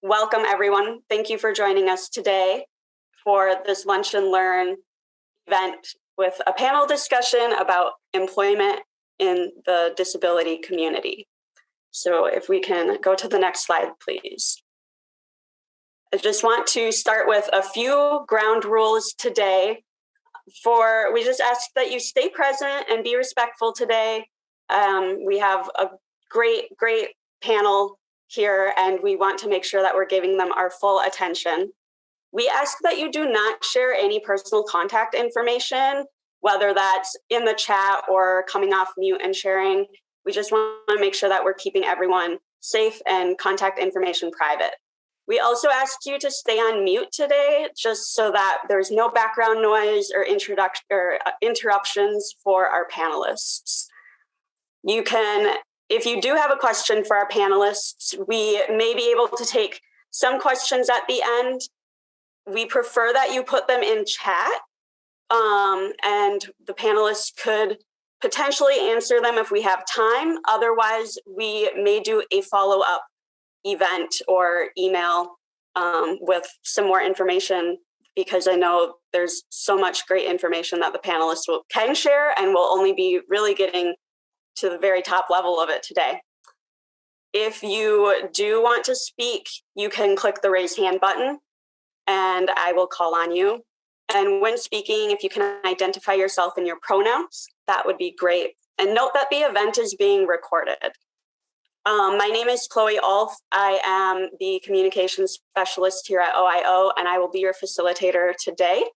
Welcome, everyone. Thank you for joining us today for this Lunch and Learn event with a panel discussion about employment in the disability community. So if we can go to the next slide, please. I just want to start with a few ground rules today. We just ask that you stay present and be respectful today. We have a great panel here, and we want to make sure that we're giving them our full attention. We ask that you do not share any personal contact information, whether that's in the chat or coming off mute and sharing. We just want to make sure that we're keeping everyone safe and contact information private. We also ask you to stay on mute today, just so that there's no background noise or interruptions for our panelists. You can, if you do have a question for our panelists, we may be able to take some questions at the end. We prefer that you put them in chat, and the panelists could potentially answer them if we have time. Otherwise, we may do a follow-up event or email with some more information, because I know there's so much great information that the panelists can share, and we'll only be really getting to the very top level of it today. If you do want to speak, you can click the raise hand button and I will call on you. And when speaking, if you can identify yourself in your pronouns, that would be great. And note that the event is being recorded. My name is Chloe Ulf. I am the communications specialist here at OIO, and I will be your facilitator today,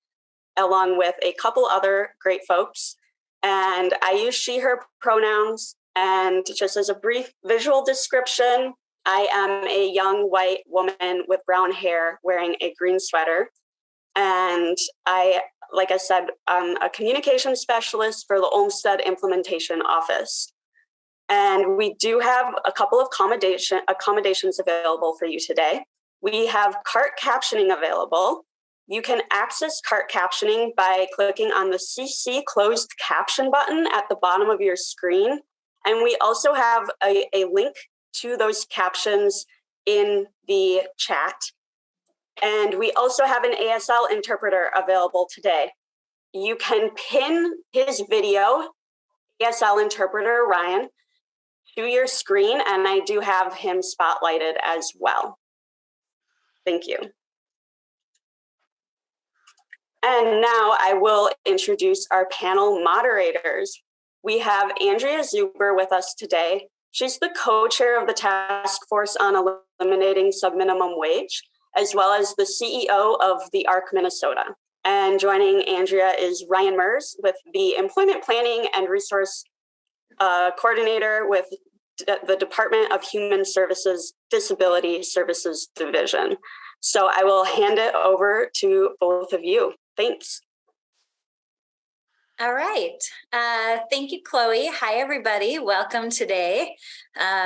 along with a couple other great folks. And I use she, her pronouns. And just as a brief visual description, I am a young white woman with brown hair wearing a green sweater. And like I said, I'm a communication specialist for the Olmsted Implementation Office. And we do have a couple of accommodations available for you today. We have cart captioning available. You can access cart captioning by clicking on the CC closed caption button at the bottom of your screen. And we also have a link to those captions in the chat. And we also have an ASL interpreter available today. You can pin his video, ASL interpreter Ryan, to your screen, and I do have him spotlighted as well. Thank you. And now I will introduce our panel moderators. We have Andrea Zuber with us today. She's the co-chair of the task force on eliminating subminimum wage, as well as the CEO of the ARC Minnesota. And joining Andrea is Ryan Mers with the Employment Planning and Resource Coordinator with the Department of Human Services Disability Services Division. So I will hand it over to both of you. Thanks. All right. Thank you, Chloe. Hi, everybody. Welcome today.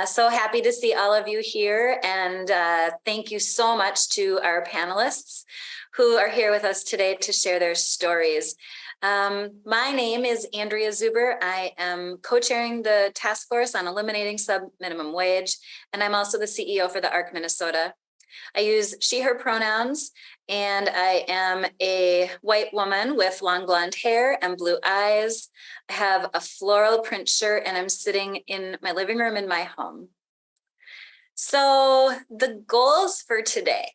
So happy to see all of you here. And thank you so much to our panelists who are here with us today to share their stories. My name is Andrea Zuber. I am co-chairing the task force on eliminating subminimum wage, and I'm also the CEO for the ARC Minnesota. I use she, her pronouns, and I am a white woman with long blonde hair and blue eyes. I have a floral print shirt, and I'm sitting in my living room in my home. So the goals for today,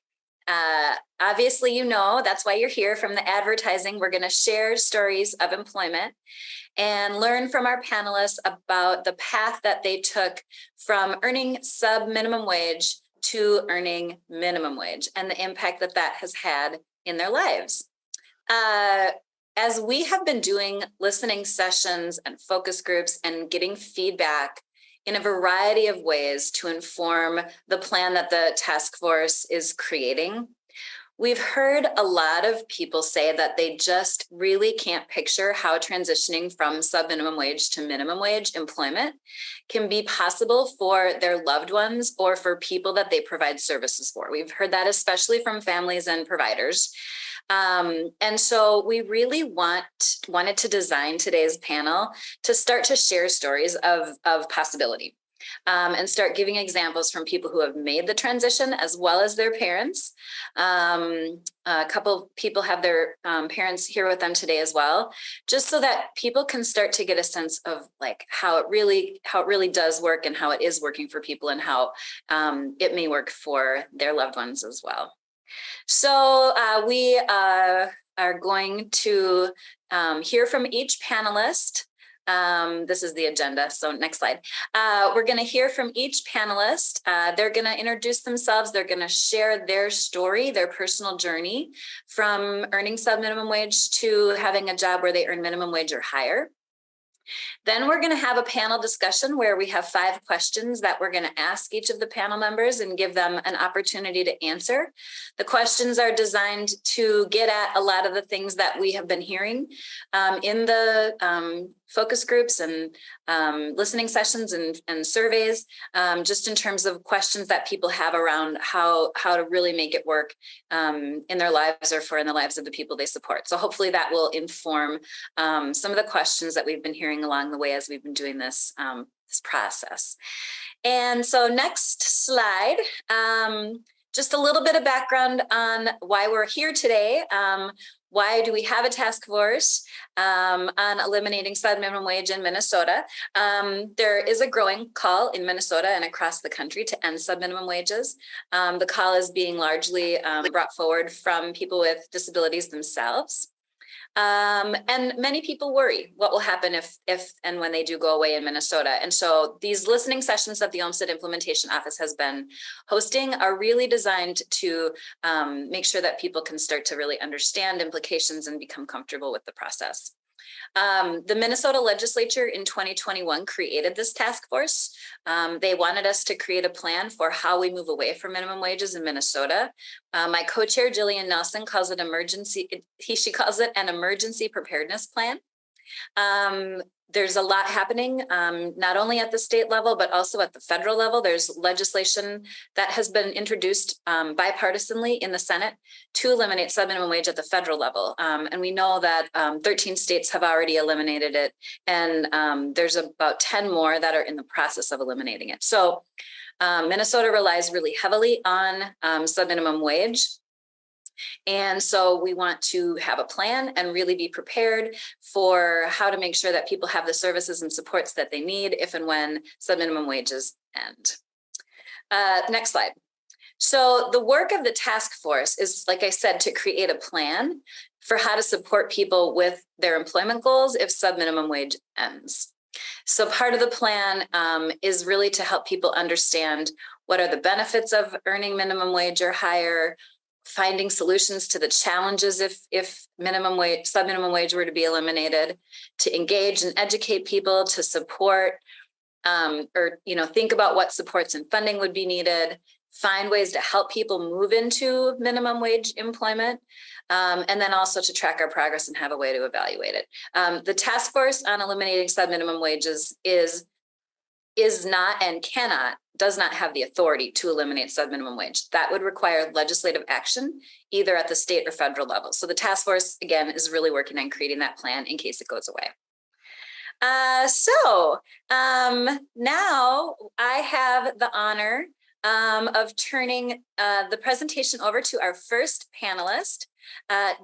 obviously, you know, that's why you're here. From the advertising, we're going to share stories of employment and learn from our panelists about the path that they took from earning sub-minimum wage to earning minimum wage and the impact that that has had in their lives. As we have been doing listening sessions and focus groups and getting feedback in a variety of ways to inform the plan that the task force is creating, we've heard a lot of people say that they just really can't picture how transitioning from subminimum wage to minimum wage employment can be possible for their loved ones or for people that they provide services for. We've heard that especially from families and providers. And so we really wanted to design today's panel to start to share stories of possibility. and start giving examples from people who have made the transition as well as their parents. A couple people have their parents here with them today as well, just so that people can start to get a sense of like how it really does work and how it is working for people and how it may work for their loved ones as well. So we are going to hear from each panelist. This is the agenda. So next slide. We're going to hear from each panelist. They're going to introduce themselves. They're going to share their story, their personal journey from earning subminimum wage to having a job where they earn minimum wage or higher. Then we're going to have a panel discussion where we have 5 questions that we're going to ask each of the panel members and give them an opportunity to answer. The questions are designed to get at a lot of the things that we have been hearing in the focus groups and listening sessions and surveys, just in terms of questions that people have around how to really make it work in their lives or in the lives of the people they support. So hopefully that will inform some of the questions that we've been hearing along the way as we've been doing this process. And so next slide, just a little bit of background on why we're here today. Why do we have a task force on eliminating subminimum wage in Minnesota? There is a growing call in Minnesota and across the country to end subminimum wages. The call is being largely brought forward from people with disabilities themselves. And many people worry what will happen if and when they do go away in Minnesota. And so these listening sessions that the Olmsted Implementation Office has been hosting are really designed to make sure that people can start to really understand implications and become comfortable with the process. The Minnesota legislature in 2021 created this task force. They wanted us to create a plan for how we move away from minimum wages in Minnesota. My co-chair, Jillian Nelson, calls it she calls it an emergency preparedness plan. There's a lot happening, not only at the state level, but also at the federal level. There's legislation that has been introduced bipartisanly in the Senate to eliminate subminimum wage at the federal level. And we know that 13 states have already eliminated it. And there's about 10 more that are in the process of eliminating it. So Minnesota relies really heavily on subminimum wage. And so we want to have a plan and really be prepared for how to make sure that people have the services and supports that they need if and when subminimum wages end. Next slide. So the work of the task force is, like I said, to create a plan for how to support people with their employment goals if subminimum wage ends. So part of the plan is really to help people understand what are the benefits of earning minimum wage or higher, finding solutions to the challenges if subminimum wage were to be eliminated, to engage and educate people, to support or think about what supports and funding would be needed, find ways to help people move into minimum wage employment, and then also to track our progress and have a way to evaluate it. The task force on eliminating subminimum wages is not and does not have the authority to eliminate subminimum wage. That would require legislative action, either at the state or federal level. So the task force, again, is really working on creating that plan in case it goes away. So now I have the honor of turning the presentation over to our first panelist,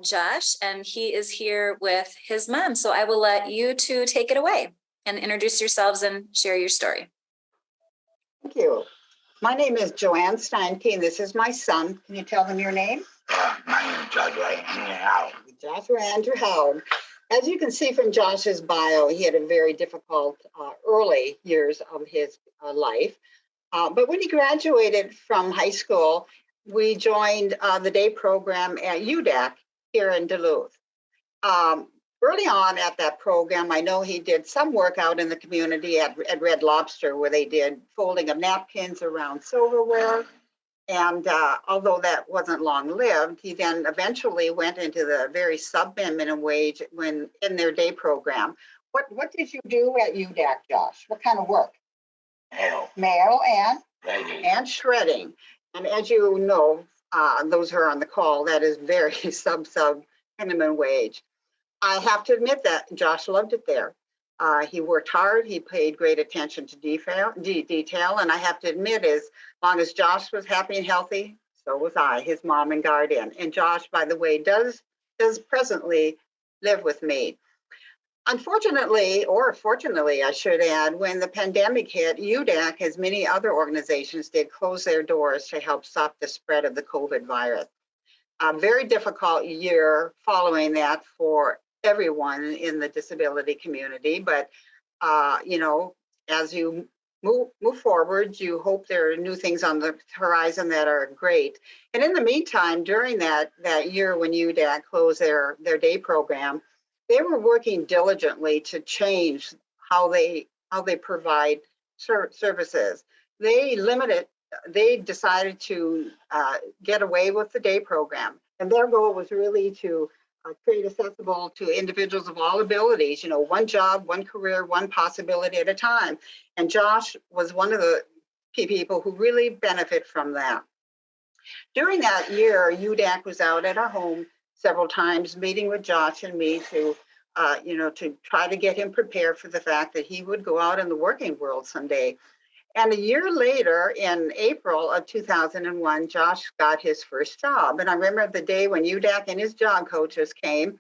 Josh, and he is here with his mom. So I will let you two take it away and introduce yourselves and share your story. Thank you. My name is Joanne Steinke, and this is my son. Can you tell them your name? My name is Joshua Andrew Howard. Joshua Andrew Howard. As you can see from Josh's bio, he had a very difficult early years of his life. But when he graduated from high school, we joined the day program at UDAC here in Duluth. Early on at that program, I know he did some work out in the community at Red Lobster, where they did folding of napkins around silverware. And although that wasn't long-lived, he then eventually went into the very sub-minimum wage when in their day program. What did you do at UDAC, Josh? What kind of work? Mail and shredding. And as you know, those who are on the call, that is very sub minimum wage. I have to admit that Josh loved it there. He worked hard. He paid great attention to detail. And I have to admit, as long as Josh was happy and healthy, so was I, his mom and guardian. And Josh, by the way, does presently live with me. Unfortunately, or fortunately, I should add, when the pandemic hit, UDAC, as many other organizations did, close their doors to help stop the spread of the COVID virus. A very difficult year following that for everyone in the disability community. But, as you move forward, you hope there are new things on the horizon that are great. And in the meantime, during that year when UDAC closed their day program, they were working diligently to change how they provide services. They decided to get away with the day program. And their goal was really to create accessible to individuals of all abilities, one job, one career, one possibility at a time. And Josh was one of the people who really benefit from that. During that year, UDAC was out at our home several times, meeting with Josh and me to try to get him prepared for the fact that he would go out in the working world someday. And a year later, in April of 2001, Josh got his first job. And I remember the day when UDAC and his job coaches came.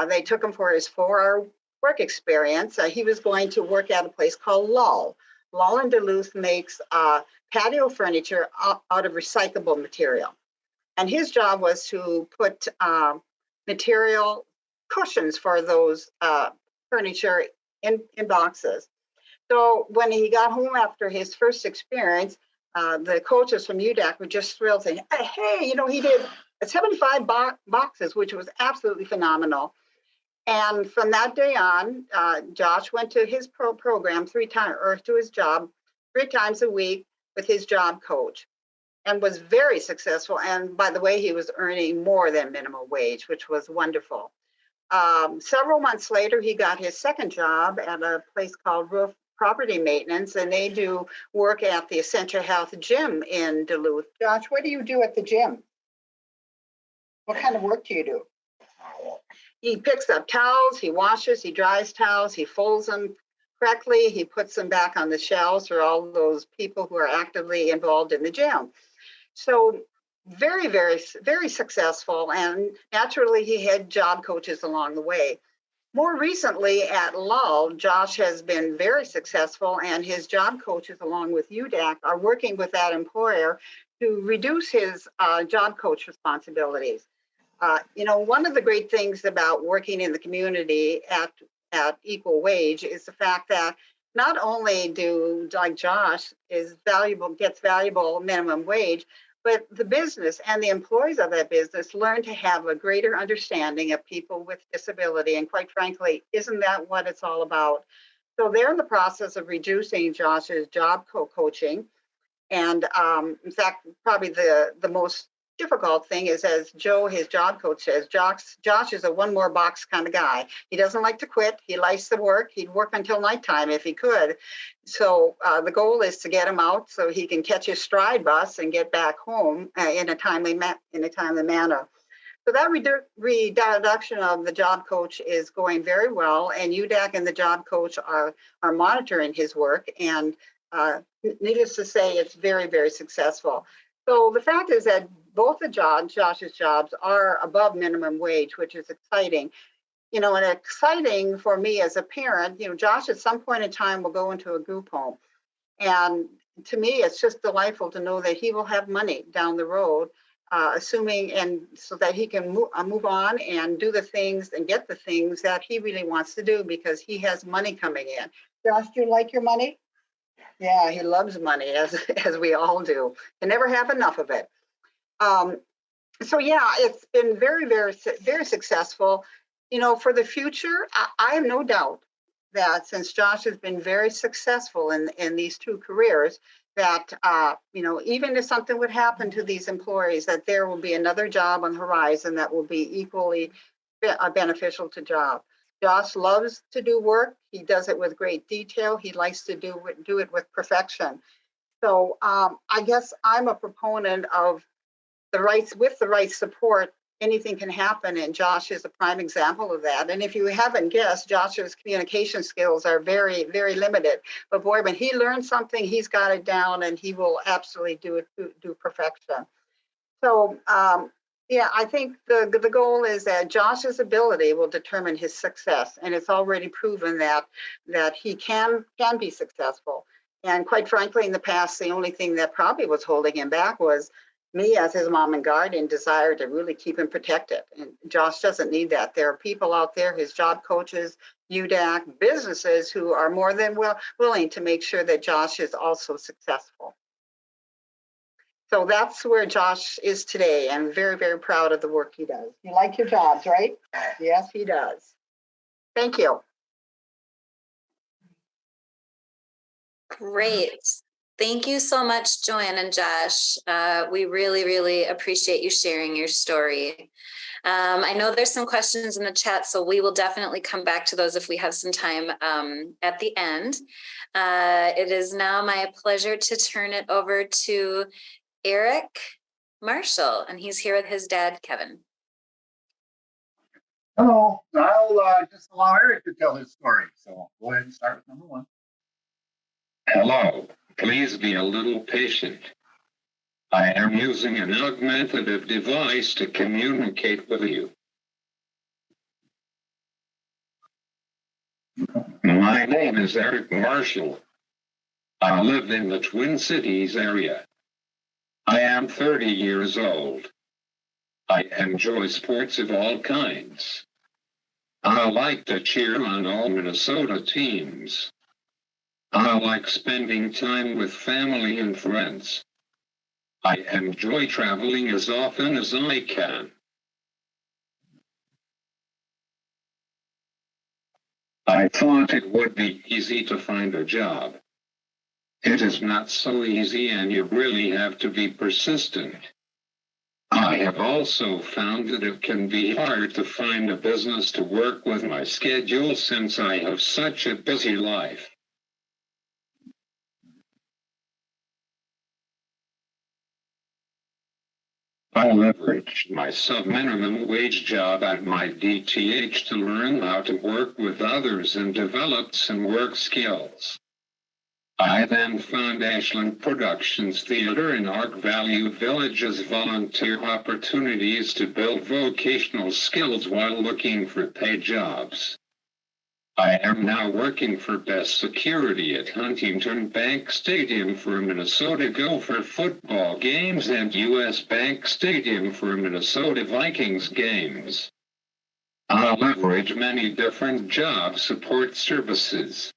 They took him for his 4-hour work experience. He was going to work at a place called Lull. Lull in Duluth makes patio furniture out of recyclable material. And his job was to put material cushions for those furniture in boxes. So when he got home after his first experience, the coaches from UDAC were just thrilled, saying, hey, he did 75 boxes, which was absolutely phenomenal. And from that day on, Josh went to his program to his job 3 times a week with his job coach, and was very successful. And by the way, he was earning more than minimum wage, which was wonderful. Several months later, he got his second job at a place called Roof Property Maintenance, and they do work at the Essential Health Gym in Duluth. Josh, what do you do at the gym? What kind of work do you do? He picks up towels, he washes, he dries towels, he folds them correctly, he puts them back on the shelves for all those people who are actively involved in the gym. So very, very, very successful. And naturally, he had job coaches along the way. More recently at Lull, Josh has been very successful, and his job coaches, along with UDAC, are working with that employer to reduce his job coach responsibilities. One of the great things about working in the community at equal wage is the fact that not only like Josh gets valuable minimum wage, but the business and the employees of that business learn to have a greater understanding of people with disability. And quite frankly, isn't that what it's all about? So they're in the process of reducing Josh's job coaching. And in fact, probably the most difficult thing is, as Joe, his job coach, says, Josh is a one more box kind of guy. He doesn't like to quit. He likes to work. He'd work until nighttime if he could. So the goal is to get him out so he can catch his stride bus and get back home in a timely manner. So that reduction of the job coach is going very well, and UDAC and the job coach are monitoring his work, and needless to say, it's very, very successful. So the fact is that both Josh's jobs are above minimum wage, which is exciting. And exciting for me as a parent, Josh at some point in time will go into a group home. And to me, it's just delightful to know that he will have money down the road, assuming, and so that he can move on and do the things and get the things that he really wants to do because he has money coming in. Josh, do you like your money? Yeah, he loves money, as we all do. Can never have enough of it. So yeah, it's been very, very, very successful. For the future, I have no doubt that since Josh has been very successful in these 2 careers, that even if something would happen to these employees, that there will be another job on the horizon that will be equally beneficial to Josh loves to do work. He does it with great detail. He likes to do it with perfection. So I guess I'm a proponent of with the right support, anything can happen. And Josh is a prime example of that. And if you haven't guessed, Josh's communication skills are very, very limited. But boy, when he learns something, he's got it down, and he will absolutely do it to perfection. So yeah, I think the goal is that Josh's ability will determine his success, and it's already proven that he can be successful. And quite frankly, in the past, the only thing that probably was holding him back was me as his mom and guardian desire to really keep him protected. And Josh doesn't need that. There are people out there, his job coaches, UDAC, businesses who are more than willing to make sure that Josh is also successful. So that's where Josh is today. I'm very, very proud of the work he does. You like your jobs, right? Yes, he does. Thank you. Great. Thank you so much, Joanne and Josh. We really, really appreciate you sharing your story. I know there's some questions in the chat, so we will definitely come back to those if we have some time at the end. It is now my pleasure to turn it over to Eric Marshall, and he's here with his dad, Kevin. Hello, I'll just allow Eric to tell his story. So go ahead and start with number one. Hello, please be a little patient. I am using an augmentative device to communicate with you. My name is Eric Marshall. I live in the Twin Cities area. I am 30 years old. I enjoy sports of all kinds. I like to cheer on all Minnesota teams. I like spending time with family and friends. I enjoy traveling as often as I can. I thought it would be easy to find a job. It is not so easy, and you really have to be persistent. I have also found that it can be hard to find a business to work with my schedule since I have such a busy life. I leveraged my subminimum wage job at my DTH to learn how to work with others and develop some work skills. I then found Ashland Productions Theater in Ark Valley Village as volunteer opportunities to build vocational skills while looking for paid jobs. I am now working for Best Security at Huntington Bank Stadium for Minnesota Gopher football games and U.S. Bank Stadium for Minnesota Vikings games. I leverage many different job support services.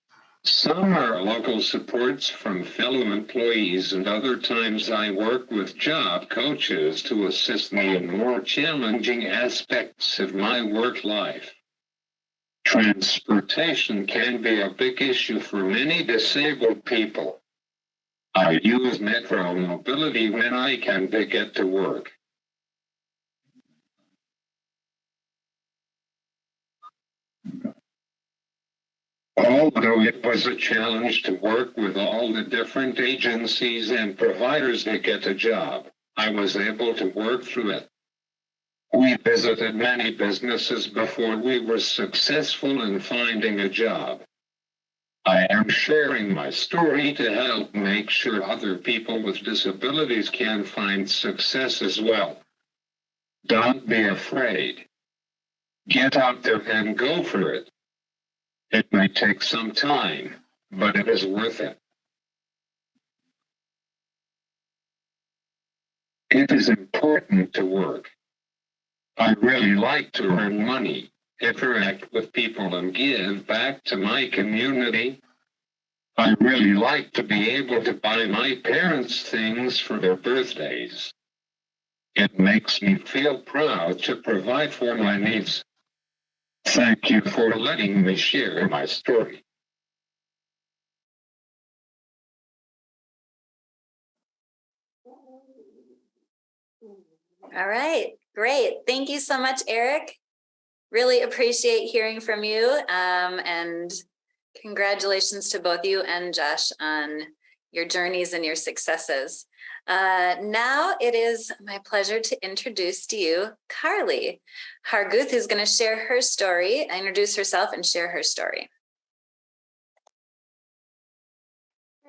Some are local supports from fellow employees, and other times I work with job coaches to assist me in more challenging aspects of my work life. Transportation can be a big issue for many disabled people. I use Metro Mobility when I can to get to work. Although it was a challenge to work with all the different agencies and providers to get a job, I was able to work through it. We visited many businesses before we were successful in finding a job. I am sharing my story to help make sure other people with disabilities can find success as well. Don't be afraid. Get out there and go for it. It may take some time, but it is worth it. It is important to work. I really like to earn money, interact with people, and give back to my community. I really like to be able to buy my parents things for their birthdays. It makes me feel proud to provide for my needs. Thank you for letting me share my story. All right, great. Thank you so much, Eric. Really appreciate hearing from you, and congratulations to both you and Josh on your journeys and your successes. Now it is my pleasure to introduce to you Carly Harguth, who's going to share her story, introduce herself and share her story.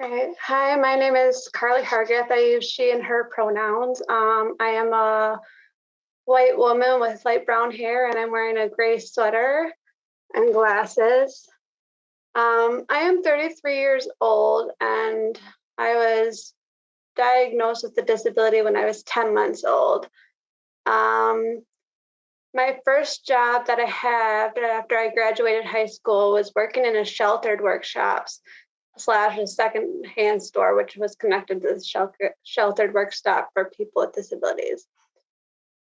All right. Hi, my name is Carly Harguth. I use she and her pronouns. I am a white woman with light brown hair, and I'm wearing a gray sweater and glasses. I am 33 years old, and I was diagnosed with a disability when I was 10 months old. My first job that I had after I graduated high school was working in a sheltered workshops / a second-hand store, which was connected to the sheltered work stop for people with disabilities.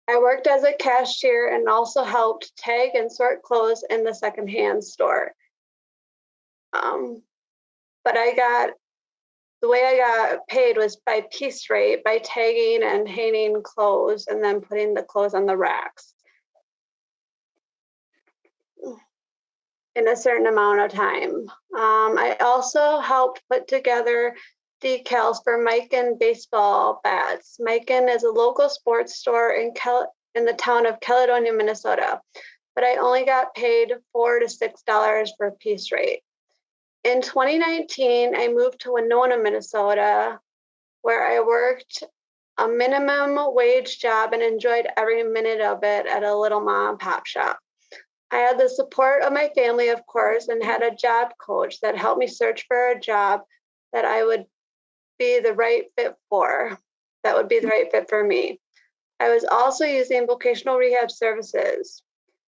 I worked as a cashier and also helped tag and sort clothes in the second-hand store. But the way I got paid was by piece rate, by tagging and hanging clothes and then putting the clothes on the racks in a certain amount of time. I also helped put together decals for Mikan baseball bats. Mikan is a local sports store in the town of Caledonia, Minnesota, but I only got paid $4 to $6 per piece rate. In 2019, I moved to Winona, Minnesota, where I worked a minimum wage job and enjoyed every minute of it at a little mom and pop shop. I had the support of my family, of course, and had a job coach that helped me search for a job that I would be the right fit for, that would be the right fit for me. I was also using vocational rehab services.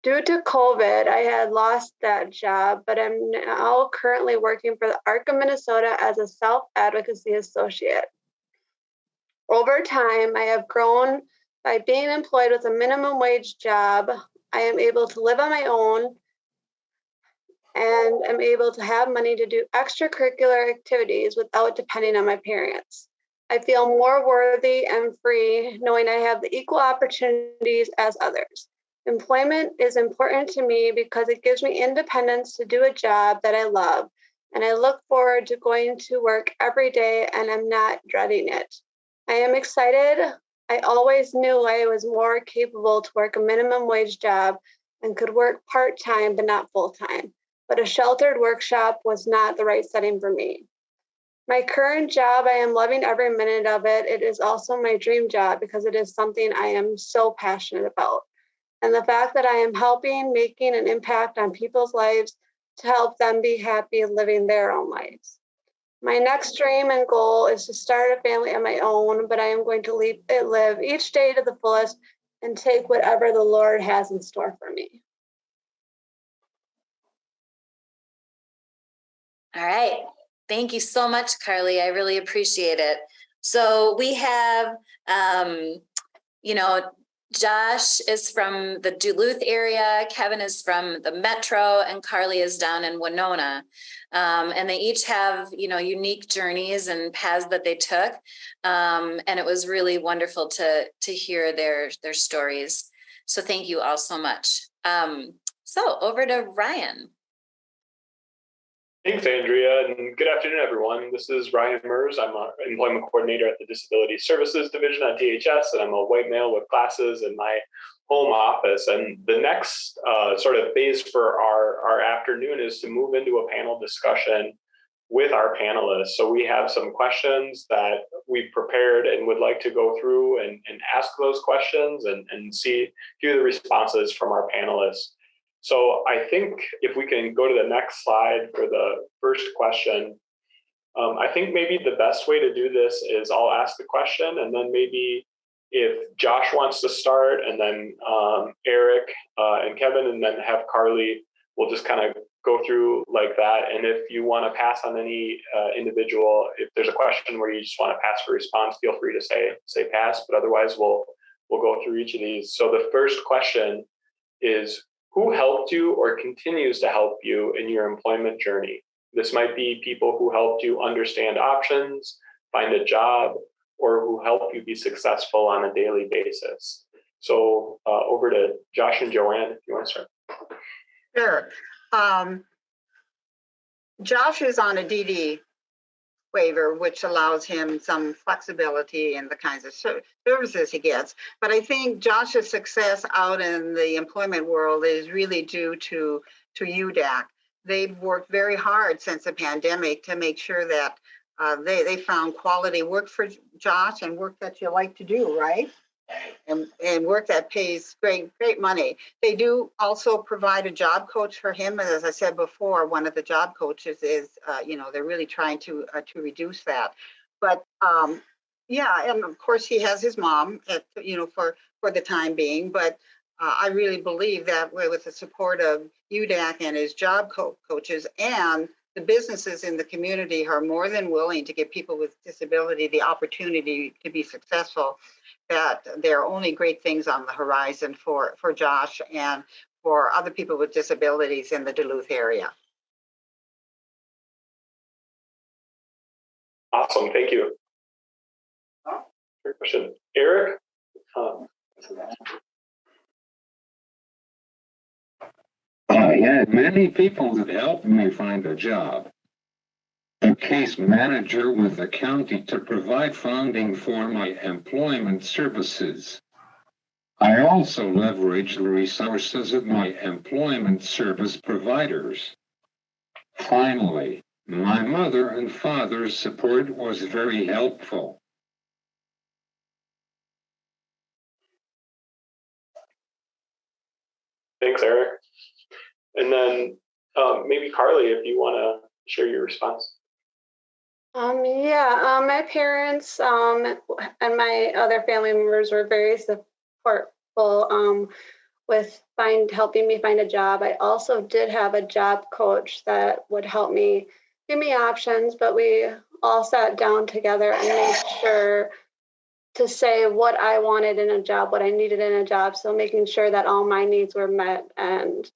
Due to COVID, I had lost that job, but I'm now currently working for the ARC of Minnesota as a self-advocacy associate. Over time, I have grown by being employed with a minimum wage job. I am able to live on my own and am able to have money to do extracurricular activities without depending on my parents. I feel more worthy and free knowing I have the equal opportunities as others. Employment is important to me because it gives me independence to do a job that I love, and I look forward to going to work every day and I'm not dreading it. I am excited. I always knew I was more capable to work a minimum wage job and could work part-time but not full-time, but a sheltered workshop was not the right setting for me. My current job, I am loving every minute of it. It is also my dream job because it is something I am so passionate about. And the fact that I am making an impact on people's lives to help them be happy living their own lives. My next dream and goal is to start a family of my own, but I am going to live each day to the fullest and take whatever the Lord has in store for me. All right. Thank you so much, Carly. I really appreciate it. So we have, Josh is from the Duluth area, Kevin is from the Metro, and Carly is down in Winona. And they each have, unique journeys and paths that they took. And it was really wonderful to hear their stories. So thank you all so much. So over to Ryan. Thanks, Andrea, and good afternoon, everyone. This is Ryan Mers. I'm an employment coordinator at the Disability Services Division at DHS, and I'm a white male with glasses in my home office. And the next sort of phase for our afternoon is to move into a panel discussion with our panelists. So we have some questions that we've prepared and would like to go through and ask those questions and hear the responses from our panelists. So I think if we can go to the next slide for the first question, I think maybe the best way to do this is I'll ask the question, and then maybe if Josh wants to start, and then Eric and Kevin, and then have Carly, we'll just kind of go through like that. And if you want to pass on any individual, if there's a question where you just want to pass for response, feel free to say pass, but otherwise we'll go through each of these. So the first question is, who helped you or continues to help you in your employment journey? This might be people who helped you understand options, find a job, or who help you be successful on a daily basis. So over to Josh and Joanne, if you want to start. Sure. Josh is on a DD waiver, which allows him some flexibility in the kinds of services he gets. But I think Josh's success out in the employment world is really due to UDAC. They've worked very hard since the pandemic to make sure that they found quality work for Josh, and work that you like to do, right? And work that pays great money. They do also provide a job coach for him. And as I said before, one of the job coaches is, they're really trying to reduce that. But yeah, and of course he has his mom, for the time being. But I really believe that with the support of UDAC and his job coaches and the businesses in the community are more than willing to give people with disability the opportunity to be successful, that there are only great things on the horizon for Josh and for other people with disabilities in the Duluth area. Awesome, thank you. Great question. Eric? I had many people that helped me find a job. A case manager with the county to provide funding for my employment services. I also leveraged the resources of my employment service providers. Finally, my mother and father's support was very helpful. Thanks, Eric. And then maybe Carly, if you want to share your response. My parents and my other family members were very supportful with helping me find a job. I also did have a job coach that would help me give me options, but we all sat down together and made sure to say what I wanted in a job, what I needed in a job. So making sure that all my needs were met. And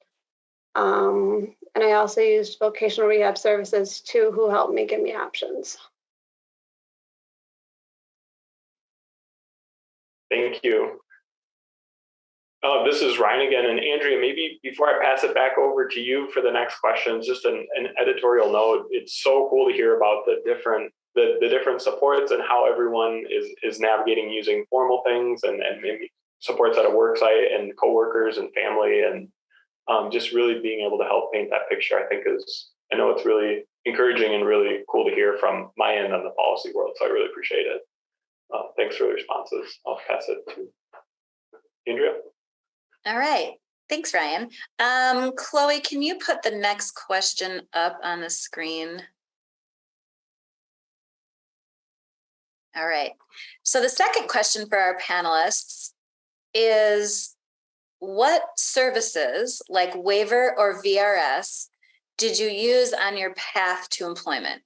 I also used vocational rehab services too, who helped me give me options. Thank you. This is Ryan again. And Andrea, maybe before I pass it back over to you for the next question, just an editorial note. It's so cool to hear about the different supports and how everyone is navigating using formal things and maybe supports at a work site and coworkers and family, and just really being able to help paint that picture, I think I know it's really encouraging and really cool to hear from my end on the policy world. So I really appreciate it. Thanks for the responses. I'll pass it to Andrea. All right. Thanks, Ryan. Chloe, can you put the next question up on the screen? All right. So the second question for our panelists is, what services like waiver or VRS did you use on your path to employment?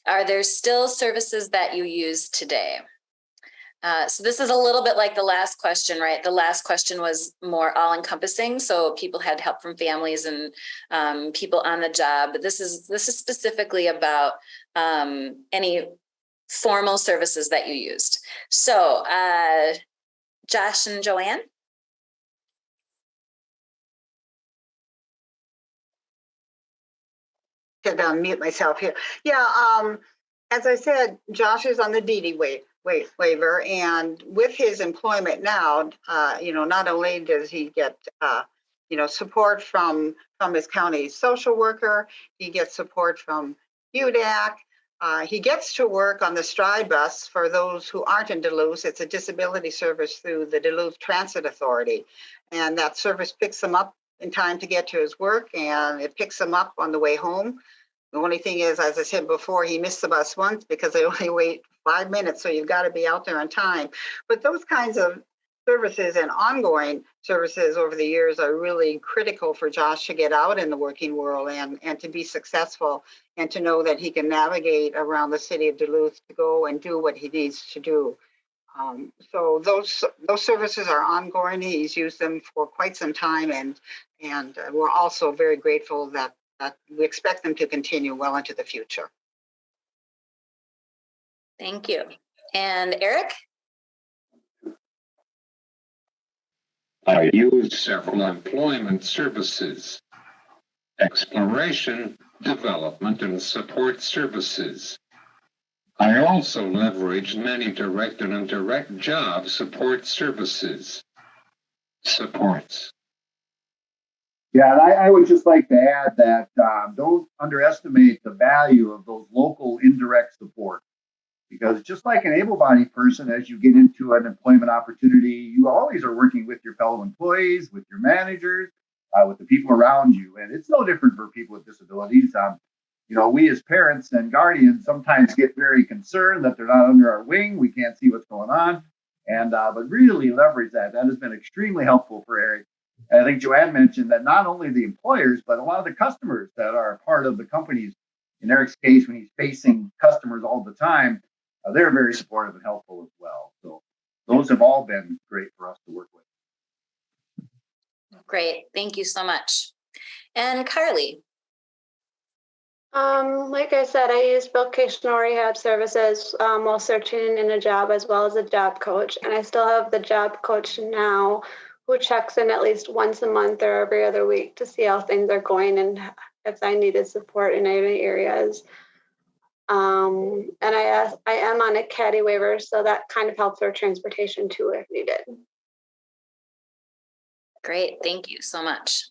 Are there still services that you use today? So this is a little bit like the last question, right? The last question was more all-encompassing, so people had help from families and people on the job. But this is specifically about any formal services that you used. So Josh and Joanne? Could unmute myself here. Yeah, as I said, Josh is on the DD waiver, and with his employment now, not only does he get support from his county social worker, he gets support from UDAC. He gets to work on the Stride bus. For those who aren't in Duluth, it's a disability service through the Duluth Transit Authority, and that service picks him up in time to get to his work, and it picks him up on the way home. The only thing is, as I said before, he missed the bus once because they only wait 5 minutes, so you've got to be out there on time. But those kinds of services and ongoing services over the years are really critical for Josh to get out in the working world and to be successful, and to know that he can navigate around the city of Duluth to go and do what he needs to do. So those services are ongoing. He's used them for quite some time, and we're also very grateful that we expect them to continue well into the future. Thank you. And Eric? I use several employment services, exploration, development, and support services. I also leverage many direct and indirect job support services. Supports. Yeah, and I would just like to add that don't underestimate the value of those local indirect support. Because just like an able-bodied person, as you get into an employment opportunity, you always are working with your fellow employees, with your managers, with the people around you. And it's no different for people with disabilities. We as parents and guardians sometimes get very concerned that they're not under our wing. We can't see what's going on. But really leverage that. That has been extremely helpful for Eric. And I think Joanne mentioned that not only the employers, but a lot of the customers that are part of the companies, in Eric's case, when he's facing customers all the time, they're very supportive and helpful as well. So those have all been great for us to work with. Great. Thank you so much. And Carly. Like I said, I use vocational rehab services while searching in a job, as well as a job coach. And I still have the job coach now who checks in at least once a month or every other week to see how things are going and if I needed support in any areas. And I am on a caddy waiver, so that kind of helps for transportation too if needed. Great. Thank you so much.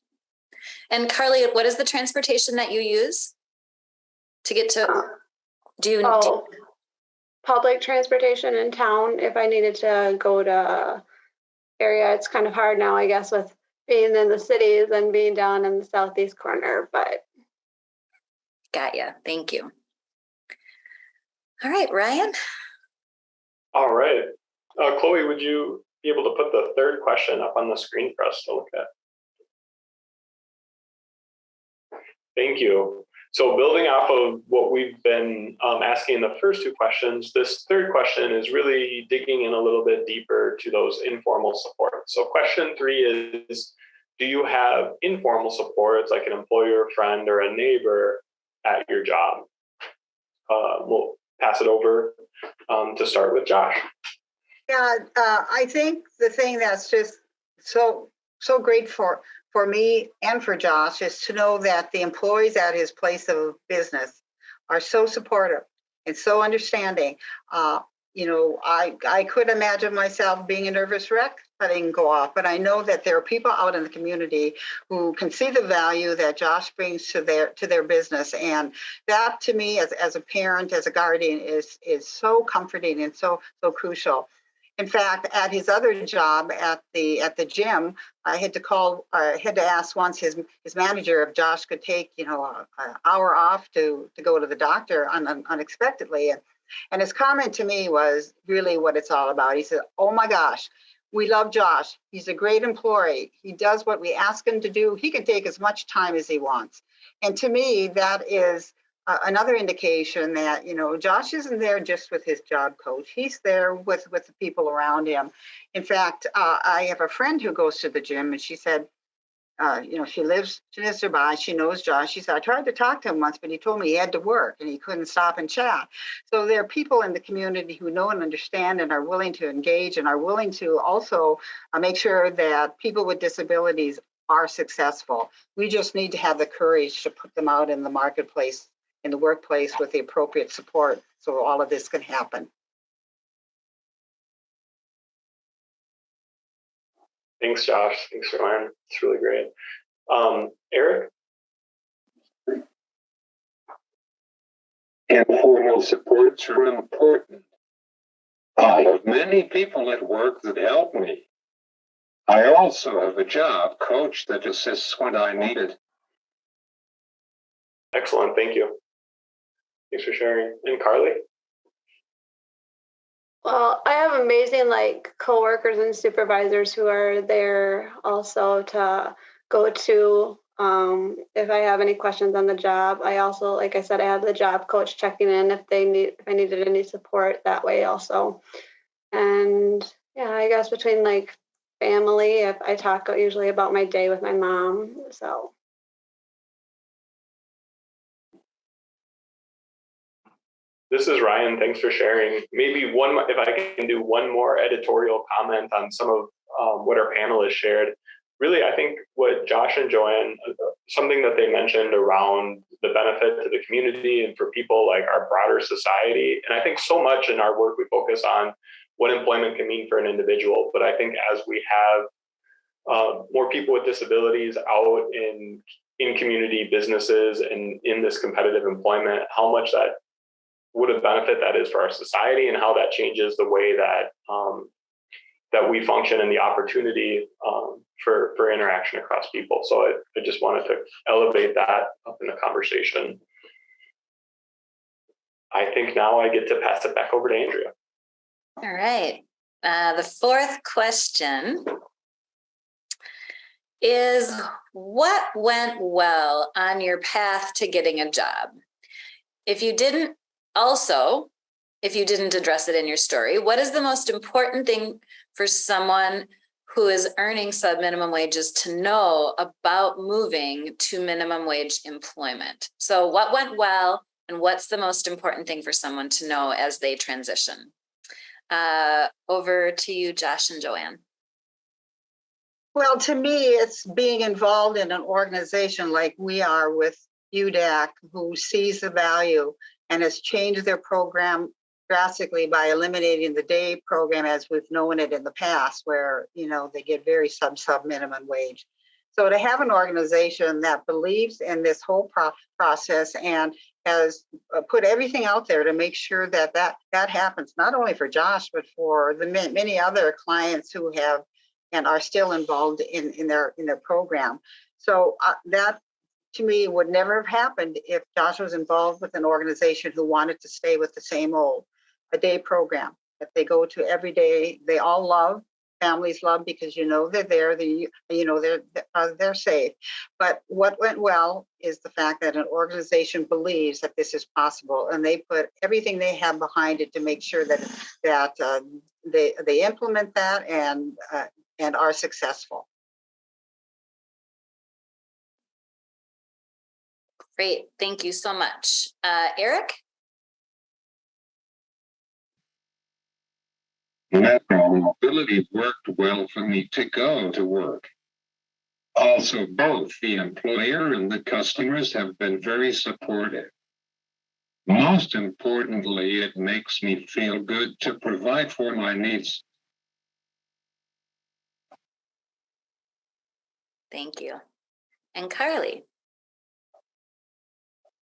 And Carly, what is the transportation that you use to get to? Public transportation in town. If I needed to go to area, it's kind of hard now, I guess, with being in the cities and being down in the southeast corner, but. Got ya. Thank you. All right, Ryan. All right. Chloe, would you be able to put the third question up on the screen for us to look at? Thank you. So building off of what we've been asking in the first two questions, this third question is really digging in a little bit deeper to those informal supports. So question 3 is, do you have informal supports like an employer, friend, or a neighbor at your job? We'll pass it over to start with Josh. Yeah, I think the thing that's just so great for me and for Josh is to know that the employees at his place of business are so supportive and so understanding. I could imagine myself being a nervous wreck letting go off, but I know that there are people out in the community who can see the value that Josh brings to their business, and that to me, as a parent, as a guardian, is so comforting and so crucial. In fact, at his other job at the gym, I had to ask once his manager if Josh could take an hour off to go to the doctor unexpectedly, and his comment to me was really what it's all about. He said, "Oh my gosh, we love Josh. He's a great employee. He does what we ask him to do. He can take as much time as he wants." And to me, that is another indication that, Josh isn't there just with his job coach. He's there with the people around him. In fact, I have a friend who goes to the gym, and she said, she lives nearby. She knows Josh. She said, "I tried to talk to him once, but he told me he had to work and he couldn't stop and chat." So there are people in the community who know and understand and are willing to engage and are willing to also make sure that people with disabilities are successful. We just need to have the courage to put them out in the marketplace, in the workplace, with the appropriate support so all of this can happen. Thanks, Josh. Thanks, Joanne. It's really great. Eric? Informal supports are important. I have many people at work that help me. I also have a job coach that assists when I need it. Excellent. Thank you. Thanks for sharing. And Carly? Well, I have amazing coworkers and supervisors who are there also to go to if I have any questions on the job. I also, like I said, I have the job coach checking in if I needed any support that way also. And yeah, I guess between family, if I talk usually about my day with my mom, so. This is Ryan. Thanks for sharing. Maybe if I can do one more editorial comment on some of what our panelists shared. really, I think what Josh and Joanne, something that they mentioned around the benefit to the community and for people like our broader society. And I think so much in our work, we focus on what employment can mean for an individual. But I think as we have more people with disabilities out in community businesses and in this competitive employment, how much that what a benefit that is for our society and how that changes the way that that we function and the opportunity for interaction across people. So I just wanted to elevate that up in the conversation. I think now I get to pass it back over to Andrea. All right. The fourth question is, what went well on your path to getting a job? If you didn't address it in your story, what is the most important thing for someone who is earning subminimum wages to know about moving to minimum wage employment? So what went well, and what's the most important thing for someone to know as they transition? Over to you, Josh and Joanne. Well, to me, it's being involved in an organization like we are with UDAC, who sees the value and has changed their program drastically by eliminating the day program as we've known it in the past, where, you know, they get very sub minimum wage. So to have an organization that believes in this whole process and has put everything out there to make sure that that happens, not only for Josh, but for the many other clients who have and are still involved in their program. So that, to me, would never have happened if Josh was involved with an organization who wanted to stay with the same old, a day program that they go to every day. They all love, families love, because you know they're there, they're safe. But what went well is the fact that an organization believes that this is possible, and they put everything they have behind it to make sure that they implement that and are successful. Great, thank you so much. Eric? Metro mobility worked well for me to go to work. Also, both the employer and the customers have been very supportive. Most importantly, it makes me feel good to provide for my needs. Thank you. And Carly?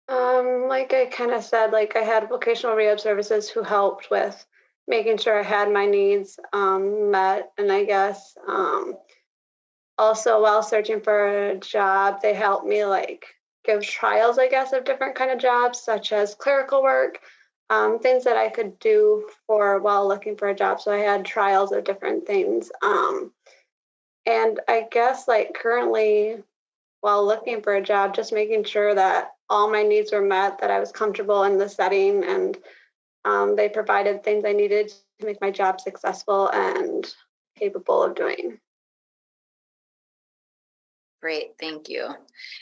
Like I kind of said, like I had vocational rehab services who helped with making sure I had my needs met. And I guess also while searching for a job, they helped me like give trials, I guess, of different kind of jobs, such as clerical work, things that I could do while looking for a job. So I had trials of different things. And I guess like currently while looking for a job, just making sure that all my needs were met, that I was comfortable in the setting, and they provided things I needed to make my job successful and capable of doing. Great, thank you.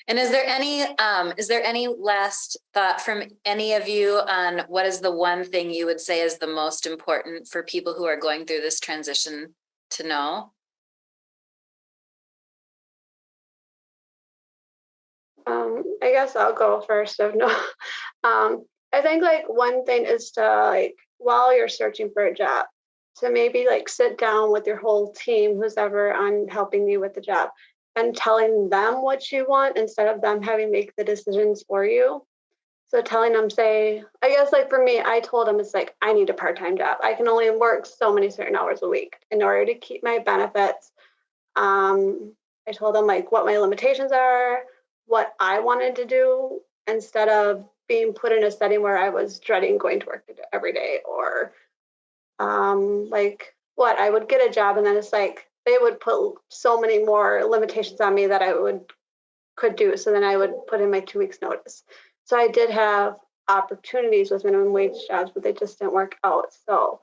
And is there any last thought from any of you on what is the one thing you would say is the most important for people who are going through this transition to know? I guess I'll go first. I think like one thing is to like while you're searching for a job, to maybe like sit down with your whole team, who's ever on helping you with the job, and telling them what you want instead of them having to make the decisions for you. So telling them, say, I guess like for me, I told them it's like I need a part-time job. I can only work so many certain hours a week in order to keep my benefits. I told them like what my limitations are, what I wanted to do, instead of being put in a setting where I was dreading going to work every day, or like what I would get a job and then it's like they would put so many more limitations on me that I could do. So then I would put in my 2 weeks notice. So I did have opportunities with minimum wage jobs, but they just didn't work out. So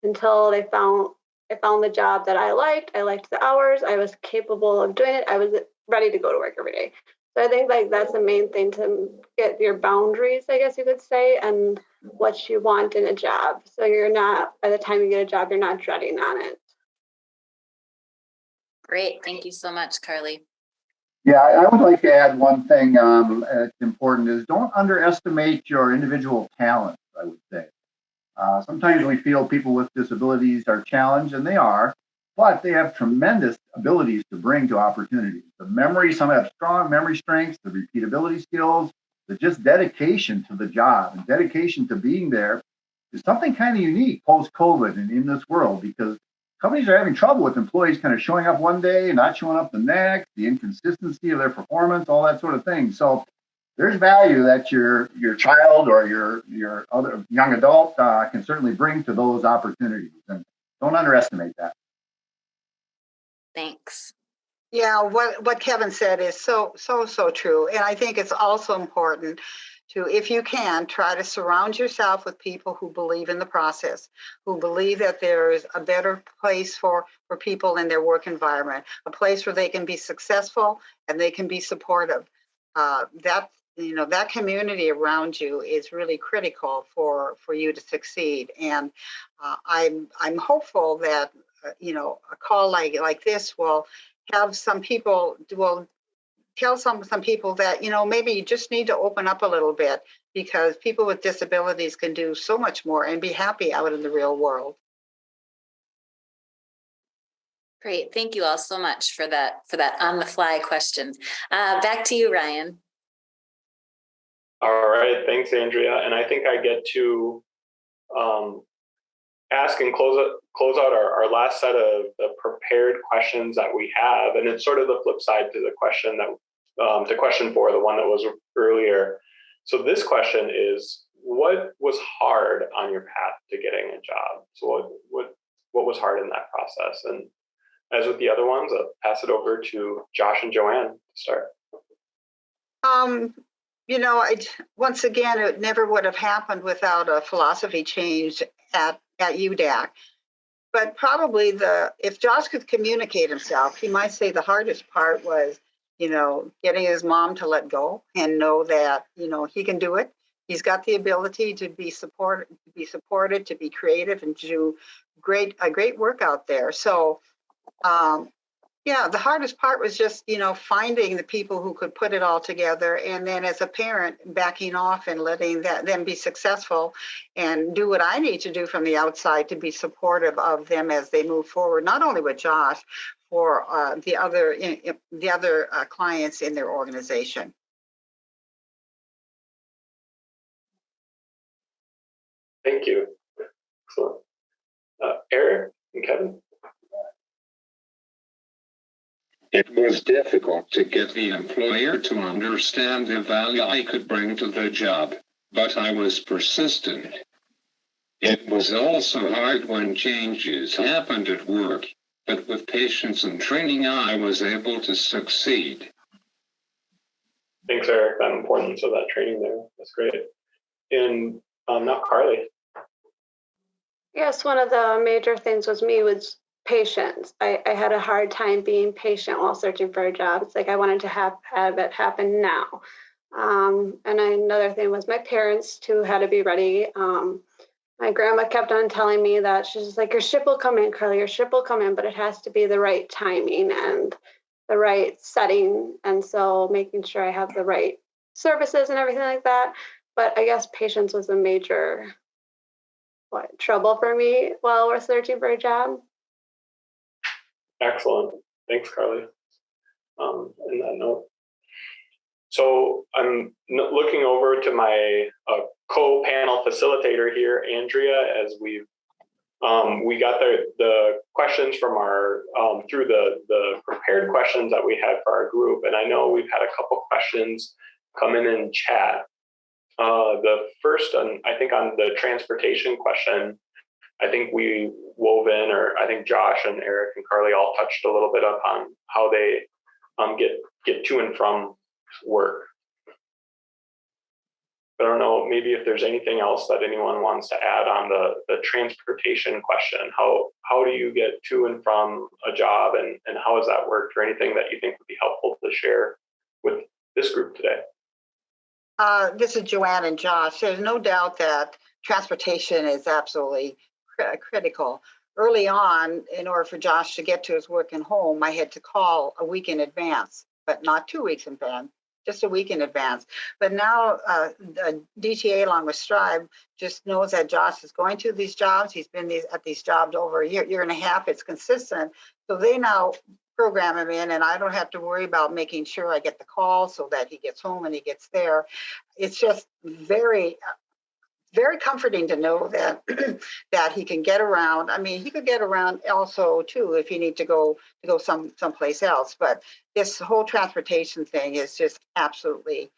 until I found the job that I liked the hours, I was capable of doing it, I was ready to go to work every day. So I think like that's the main thing, to get your boundaries, I guess you could say, and what you want in a job. So you're not, by the time you get a job, you're not dreading on it. Great. Thank you so much, Carly. Yeah, I would like to add one thing that's important is don't underestimate your individual talents, I would say. Sometimes we feel people with disabilities are challenged, and they are, but they have tremendous abilities to bring to opportunities. The memory, some have strong memory strengths, the repeatability skills, the just dedication to the job and dedication to being there is something kind of unique post-COVID and in this world because companies are having trouble with employees kind of showing up one day and not showing up the next, the inconsistency of their performance, all that sort of thing. So there's value that your child or your other young adult can certainly bring to those opportunities, and don't underestimate that. Thanks. Yeah, what Kevin said is so true. And I think it's also important to, if you can, try to surround yourself with people who believe in the process, who believe that there is a better place for people in their work environment, a place where they can be successful and they can be supportive. That community around you is really critical for you to succeed. And I'm hopeful that a call like this will have some people will tell some people that maybe you just need to open up a little bit because people with disabilities can do so much more and be happy out in the real world. Great. Thank you all so much for that on the fly question. Back to you, Ryan. All right. Thanks, Andrea. And I think I get to ask and close out our last set of the prepared questions that we have. And it's sort of the flip side to the question to question 4, the one that was earlier. So this question is, what was hard on your path to getting a job? So what was hard in that process? And as with the other ones, I'll pass it over to Josh and Joanne to start. Once again, it never would have happened without a philosophy change at UDAC. But probably if Josh could communicate himself, he might say the hardest part was, getting his mom to let go and know that, he can do it. He's got the ability to be supported, to be creative, and to do a great work out there. So, the hardest part was just, finding the people who could put it all together. And then as a parent, backing off and letting them be successful and do what I need to do from the outside to be supportive of them as they move forward, not only with Josh, for the other clients in their organization. Thank you. Excellent. Eric and Kevin. It was difficult to get the employer to understand the value I could bring to the job, but I was persistent. It was also hard when changes happened at work, but with patience and training, I was able to succeed. Thanks, Eric. That importance of that training there. That's great. And now Carly. Yes, one of the major things was patience. I had a hard time being patient while searching for a job. It's like I wanted to have it happen now. And another thing was my parents too had to be ready. My grandma kept on telling me that she's just like, your ship will come in, Carly, your ship will come in, but it has to be the right timing and the right setting. And so making sure I have the right services and everything like that. But I guess patience was a major trouble for me while we're searching for a job. Excellent. Thanks, Carly. In that note. So I'm looking over to my co-panel facilitator here, Andrea, as we got the questions from our through the prepared questions that we had for our group, and I know we've had a couple questions come in chat. The first, I think on the transportation question, I think we wove in, or I think Josh and Eric and Carly all touched a little bit upon how they get to and from work. I don't know, maybe if there's anything else that anyone wants to add on the transportation question. How do you get to and from a job, and how has that worked, or anything that you think would be helpful to share with this group today? This is Joanne and Josh. There's no doubt that transportation is absolutely critical. early on, in order for Josh to get to his work and home, I had to call a week in advance, but not 2 weeks in advance, just a week in advance. But now the DTA along with Strive just knows that Josh is going to these jobs. He's been at these jobs over a year and a half. It's consistent. So they now program him in, and I don't have to worry about making sure I get the call so that he gets home and he gets there. It's just very comforting to know that that he can get around. I mean, he could get around also too if he need to go someplace else. But this whole transportation thing is just absolutely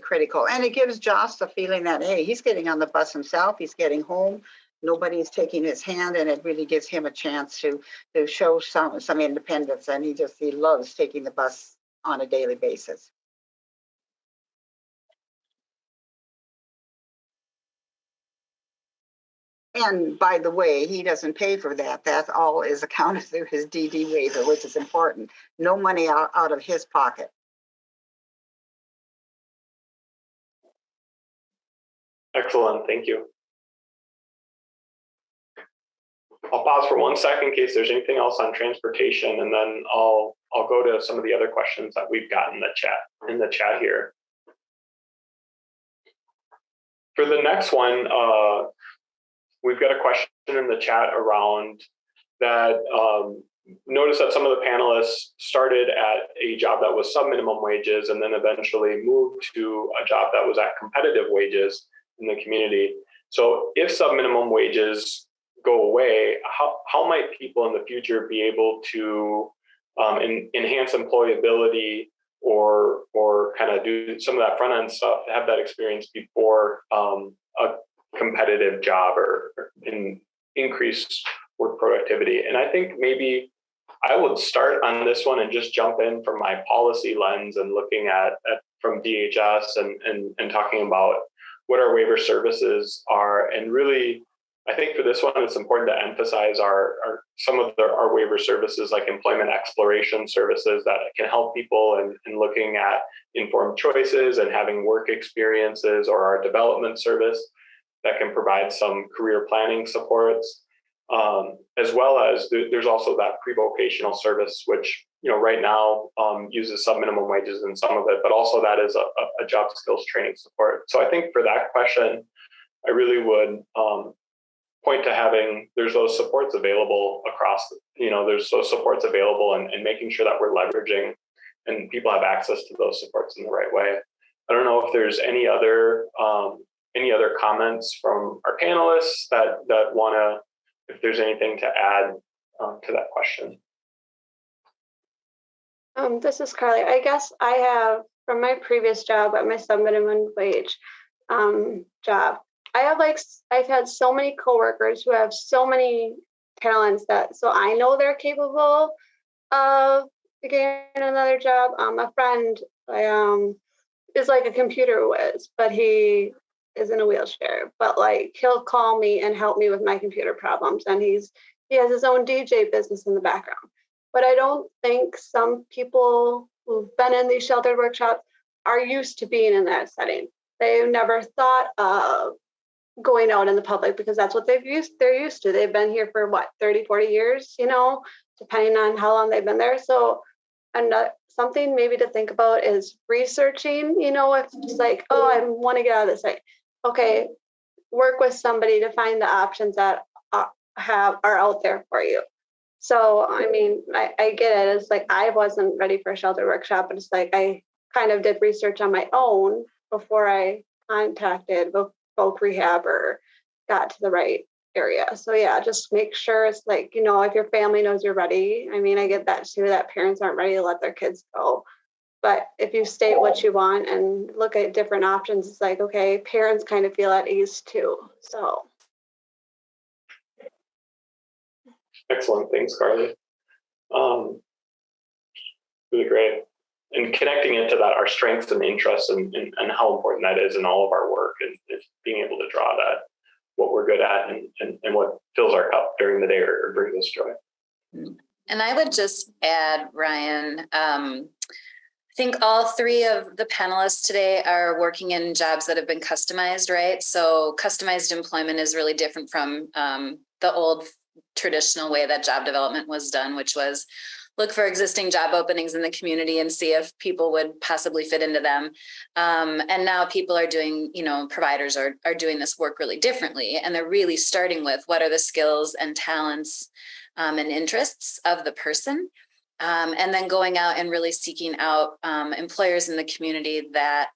critical, and it gives Josh the feeling that hey, he's getting on the bus himself. He's getting home. Nobody's taking his hand, and it really gives him a chance to show some independence. And he loves taking the bus on a daily basis. And by the way, he doesn't pay for that. That all is accounted through his DD waiver, which is important. No money out of his pocket. Excellent, thank you. I'll pause for 1 second in case there's anything else on transportation, and then I'll go to some of the other questions that we've got in the chat here. For the next one, we've got a question in the chat around that. Notice that some of the panelists started at a job that was sub-minimum wages and then eventually moved to a job that was at competitive wages in the community. So if sub-minimum wages go away, how might people in the future be able to enhance employability or kind of do some of that front end stuff, have that experience before a competitive job or increase work productivity? And I think maybe I would start on this one and just jump in from my policy lens and looking at from DHS and talking about what our waiver services are. And really, I think for this one, it's important to emphasize some of our waiver services, like employment exploration services that can help people in looking at informed choices and having work experiences, or our development service that can provide some career planning supports, as well as there's also that pre-vocational service, which right now uses sub-minimum wages in some of it, but also that is a job skills training support. So I think for that question, I really would point to there's those supports available across, there's those supports available, and making sure that we're leveraging and people have access to those supports in the right way. I don't know if there's any other comments from our panelists that if there's anything to add to that question. This is Carly. I guess I have, from my previous job at my sub-minimum wage job, I've had so many coworkers who have so many talents so I know they're capable of getting another job. A friend is like a computer whiz, but he is in a wheelchair, but he'll call me and help me with my computer problems. And he has his own DJ business in the background. But I don't think some people who've been in these sheltered workshops are used to being in that setting. They've never thought of going out in the public because that's what they're used to. They've been here for 30, 40 years, depending on how long they've been there. So something maybe to think about is researching, if it's I want to get out of this. Okay, work with somebody to find the options that are out there for you. So, I mean, I get it. It's I wasn't ready for a shelter workshop, but it's I kind of did research on my own before I contacted folk rehab or got to the right area. So yeah, just make sure it's if your family knows you're ready. I mean, I get that too, that parents aren't ready to let their kids go. But if you state what you want and look at different options, it's okay, parents kind of feel at ease too. So. Excellent. Thanks, Carly. Really great. And connecting into that, our strengths and interests and how important that is in all of our work, and being able to draw that, what we're good at and what fills our cup during the day or brings us joy. And I would just add, Ryan, I think all three of the panelists today are working in jobs that have been customized, right? So customized employment is really different from the old traditional way that job development was done, which was look for existing job openings in the community and see if people would possibly fit into them. And now people are doing, providers are doing this work really differently. And they're really starting with what are the skills and talents and interests of the person. And then going out and really seeking out employers in the community that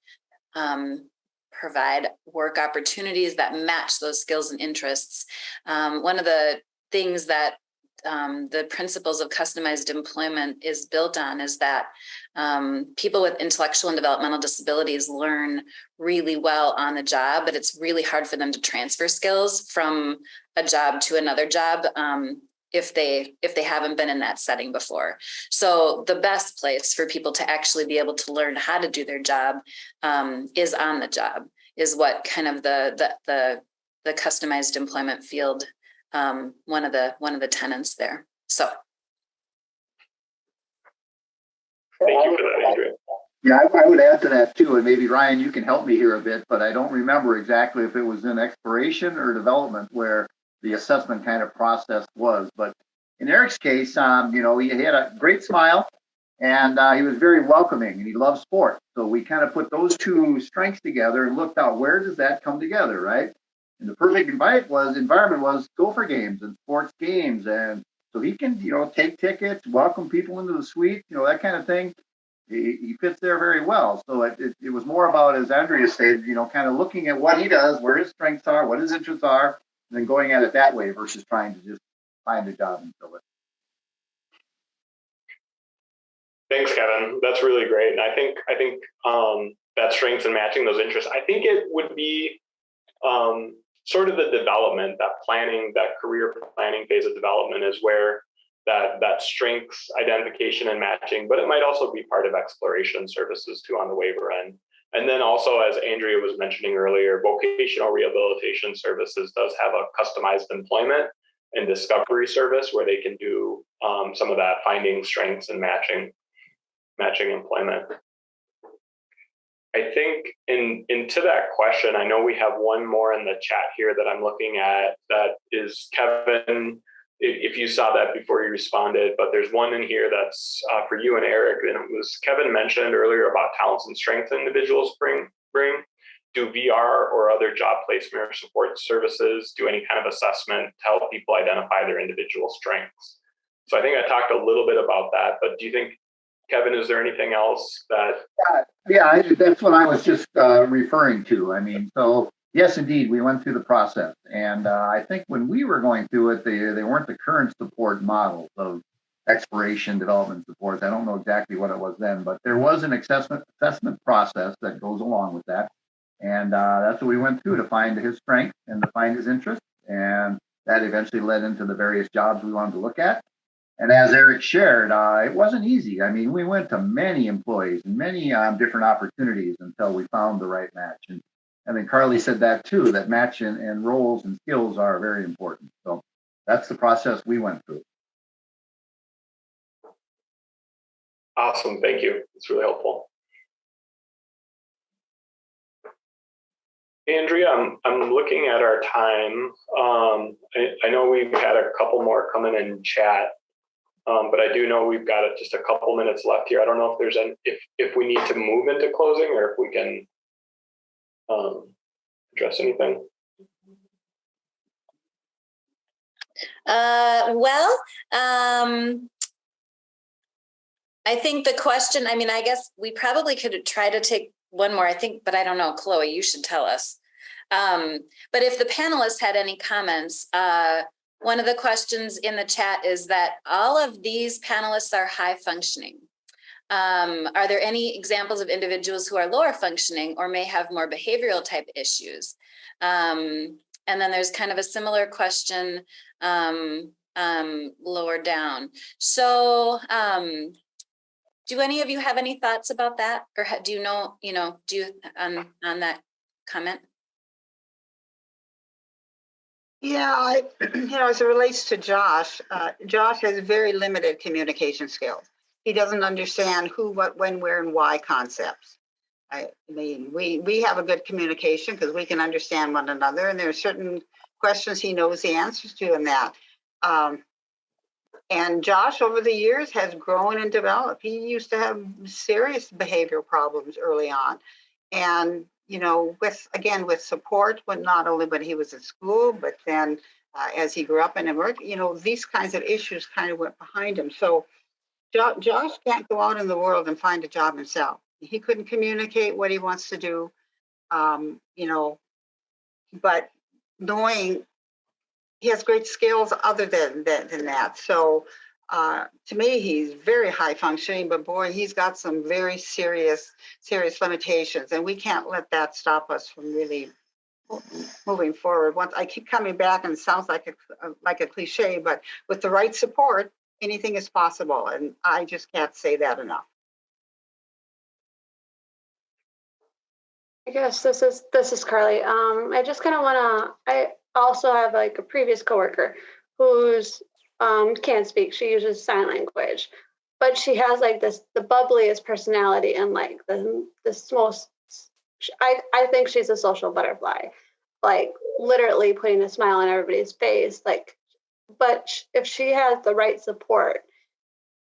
provide work opportunities that match those skills and interests. One of the things that the principles of customized employment is built on is that people with intellectual and developmental disabilities learn really well on the job, but it's really hard for them to transfer skills from a job to another job if they haven't been in that setting before. So the best place for people to actually be able to learn how to do their job is on the job, is what kind of the customized employment field one of the tenets there. So thank you for that, Andrea. Yeah, I would add to that too, and maybe Ryan, you can help me here a bit, but I don't remember exactly if it was in exploration or development where the assessment kind of process was. But in Eric's case, he had a great smile, and he was very welcoming, and he loved sports. So we kind of put those two strengths together and looked out, where does that come together, right? And the perfect environment was Gopher games and sports games. And so he can, take tickets, welcome people into the suite, that kind of thing. He fits there very well. So it was more about, as Andrea stated, kind of looking at what he does, where his strengths are, what his interests are, and then going at it that way versus trying to just find a job and fill it. Thanks, Kevin. That's really great. And I think that strengths and matching those interests, I think it would be sort of the development, that career planning phase of development is where that strengths identification and matching, but it might also be part of exploration services too on the waiver end. And then also, as Andrea was mentioning earlier, vocational rehabilitation services does have a customized employment and discovery service where they can do some of that finding strengths and matching employment. I think into that question, I know we have one more in the chat here that I'm looking at that is Kevin, if you saw that before you responded, but there's one in here that's for you and Eric, and it was Kevin mentioned earlier about talents and strengths individuals bring. Do VR or other job placement or support services do any kind of assessment to help people identify their individual strengths? So I think I talked a little bit about that, but do you think, Kevin, is there anything else that? Yeah, that's what I was just referring to. I mean, so yes, indeed, we went through the process. And I think when we were going through it, they weren't the current support models of exploration development supports. I don't know exactly what it was then, but there was an assessment process that goes along with that. And that's what we went through to find his strength and to find his interest. And that eventually led into the various jobs we wanted to look at. And as Eric shared, it wasn't easy. I mean, we went to many employees and many different opportunities until we found the right match. And then Carly said that too, that match and roles and skills are very important. So that's the process we went through. Awesome, thank you. It's really helpful. Andrea, I'm looking at our time. I know we've had a couple more coming in chat. But I do know we've got just a couple minutes left here. I don't know if there's if we need to move into closing or if we can address anything. I think the question, I guess we probably could try to take one more, but I don't know, Chloe, you should tell us. But if the panelists had any comments, one of the questions in the chat is that all of these panelists are high functioning. Are there any examples of individuals who are lower functioning or may have more behavioral type issues? And then there's kind of a similar question lower down. So do any of you have any thoughts about that? Or do you know, on that comment? Yeah, as it relates to Josh, Josh has very limited communication skills. He doesn't understand who, what, when, where, and why concepts. I mean, we have a good communication because we can understand one another, and there are certain questions he knows the answers to in that. And Josh, over the years, has grown and developed. He used to have serious behavioral problems early on. And, with support, but not only when he was at school, but then as he grew up and worked, these kinds of issues kind of went behind him. So Josh can't go out in the world and find a job himself. He couldn't communicate what he wants to do, but knowing he has great skills other than that. So to me, he's very high functioning, but boy, he's got some very serious limitations, and we can't let that stop us from really moving forward. Once I keep coming back, and it sounds like a cliche, but with the right support, anything is possible, and I just can't say that enough. I guess this is Carly. I just kind of I also have like a previous coworker who's can't speak. She uses sign language, but she has like the bubbliest personality and like the most. I think she's a social butterfly, like literally putting a smile on everybody's face. Like, but if she has the right support,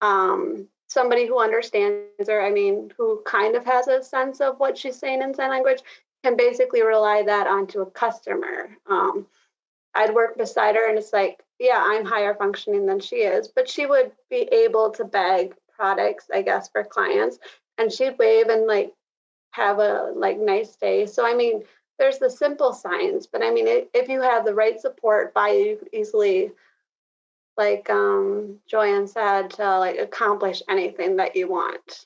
somebody who understands her, who kind of has a sense of what she's saying in sign language, can basically rely that onto a customer. I'd work beside her, and it's like, yeah, I'm higher functioning than she is, but she would be able to bag products, I guess, for clients, and she'd wave and like have a like nice day. So there's the simple signs, but if you have the right support by you, could easily, like Joanne said, to like accomplish anything that you want.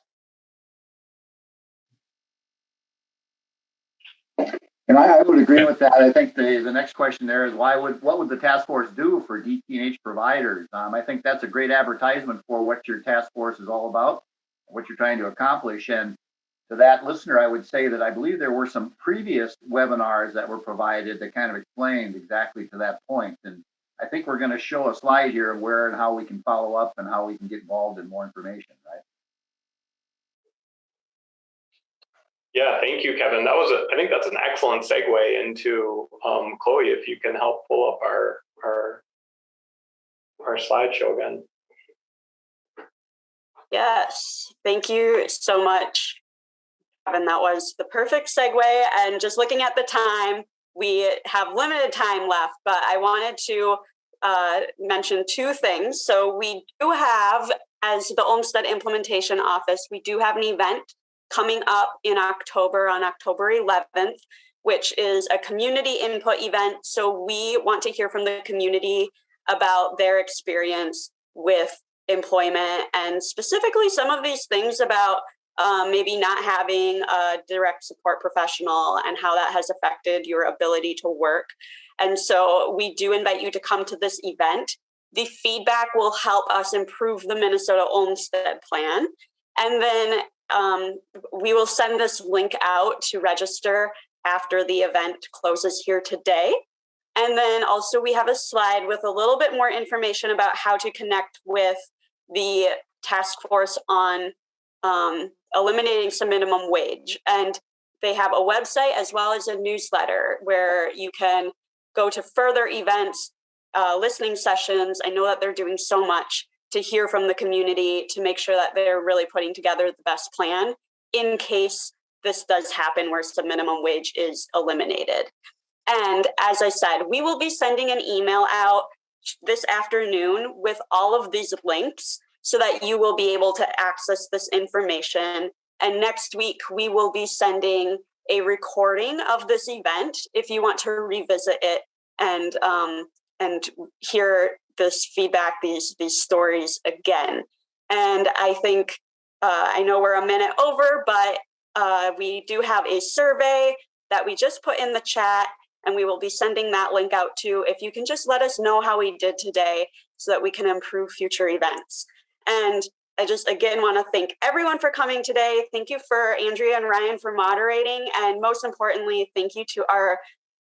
And I would agree with that. I think the next question there is what would the task force do for DT&H providers? I think that's a great advertisement for what your task force is all about, what you're trying to accomplish. And to that listener, I would say that I believe there were some previous webinars that were provided that kind of explained exactly to that point. And I think we're going to show a slide here of where and how we can follow up and how we can get involved in more information, right? Yeah, thank you, Kevin. I think that's an excellent segue into Chloe, if you can help pull up our slideshow again. Yes, thank you so much, Kevin. That was the perfect segue. And just looking at the time, we have limited time left, but I wanted to mention two things. So we do have, as the Olmsted Implementation Office, we do have an event coming up in October, on October 11th, which is a community input event. So we want to hear from the community about their experience with employment, and specifically some of these things about maybe not having a direct support professional and how that has affected your ability to work. And so we do invite you to come to this event. The feedback will help us improve the Minnesota Olmsted Plan. And then we will send this link out to register after the event closes here today. And then also we have a slide with a little bit more information about how to connect with the task force on eliminating subminimum wage. And they have a website as well as a newsletter where you can go to further events, listening sessions. I know that they're doing so much to hear from the community to make sure that they're really putting together the best plan in case this does happen where subminimum wage is eliminated. And as I said, we will be sending an email out this afternoon with all of these links so that you will be able to access this information. And next week, we will be sending a recording of this event if you want to revisit it and hear this feedback, these stories again. And I think, I know we're a minute over, but we do have a survey that we just put in the chat, and we will be sending that link out too. If you can just let us know how we did today so that we can improve future events. And I just, again, want to thank everyone for coming today. Thank you for Andrea and Ryan for moderating. And most importantly, thank you to our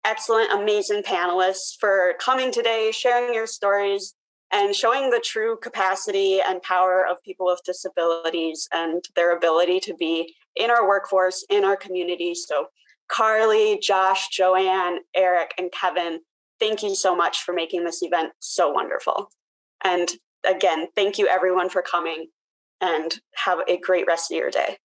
excellent, amazing panelists for coming today, sharing your stories, and showing the true capacity and power of people with disabilities and their ability to be in our workforce, in our community. So Carly, Josh, Joanne, Eric, and Kevin, thank you so much for making this event so wonderful. And again, thank you everyone for coming, and have a great rest of your day.